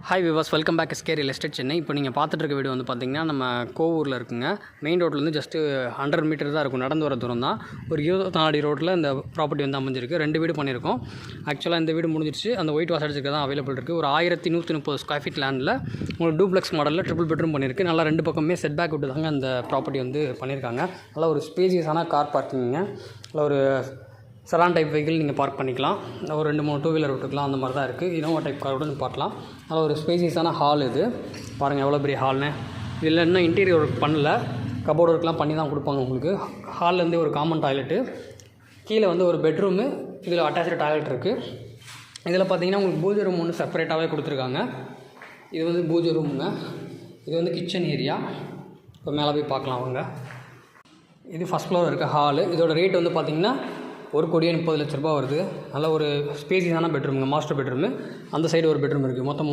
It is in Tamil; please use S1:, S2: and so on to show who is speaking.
S1: ஹாய் விவாஸ், welcome back SK real estate Chennai. இப்போ நீங்கள் பார்த்துட்டு இருக்க வீடு வந்து பார்த்திங்கன்னா நம்ம கோவூரில் இருக்குங்க. மெயின் ரோட்லேருந்து ஜஸ்ட்டு 100 மீட்டர் தான் இருக்கும், நடந்து வர தூரம் தான். ஒரு 24 அடி ரோட்டில் இந்த ப்ராப்பர்ட்டி வந்து அமைஞ்சிருக்கு. 2 வீடு பண்ணியிருக்கோம். ஆக்சுவலாக இந்த வீடு முடிஞ்சிருச்சு. அந்த ஒயிட் வாஷ் அடிச்சிருக்க தான் அவைலபிள் இருக்குது. ஒரு 1130 ஸ்கொயர் ஃபீட் லேண்டில் உங்களுக்கு டூப்ளெக்ஸ் மாடலில் ட்ரிபிள் பெட்ரூம் பண்ணியிருக்கு. நல்லா 2 பக்கமே செட் பேக் விட்டு தாங்க அந்த ப்ராப்பர்ட்டி வந்து பண்ணியிருக்காங்க. நல்லா ஒரு ஸ்பேசியஸான கார் பார்க்கிங்க. நல்லா ஒரு செலான் டைப் வெஹிக்கிள் நீங்கள் பார்க் பண்ணிக்கலாம். ஒரு 2-3 டூ வீலர் விட்டுக்கலாம், அந்த மாதிரி தான் இருக்குது. இனோவா டைப் கார் கூட பார்க்கலாம். அதில் ஒரு ஸ்பேசியஸான ஹால் இது பாருங்கள், எவ்வளோ பெரிய ஹால்னு. இதில் இன்னும் இன்டீரியர் ஒர்க் பண்ணல, கபோர்டு ஒர்க்லாம் பண்ணி தான் கொடுப்பாங்க உங்களுக்கு. ஹால்லேருந்தே ஒரு காமன் டாய்லெட்டு, கீழே வந்து ஒரு பெட்ரூமு, இதில் அட்டாச்சு டாய்லெட் இருக்குது. இதில் பார்த்தீங்கன்னா உங்களுக்கு பூஜை ரூம் ஒன்று செப்பரேட்டாகவே கொடுத்துருக்காங்க. இது வந்து பூஜை ரூமுங்க. இது வந்து கிச்சன் ஏரியா. இப்போ மேலே போய் பார்க்கலாம் அவங்க. இது ஃபஸ்ட் ஃப்ளோர் இருக்க ஹாலு. இதோட ரேட் வந்து பார்த்திங்கன்னா 1,30,30,00,000 ரூபா வருது. நல்ல ஒரு ஸ்பேசியஸான பெட்ரூமுங்க, மாஸ்டர் பெட்ரூமு. அந்த சைடு ஒரு பெட்ரூம் இருக்குது. மொத்தம்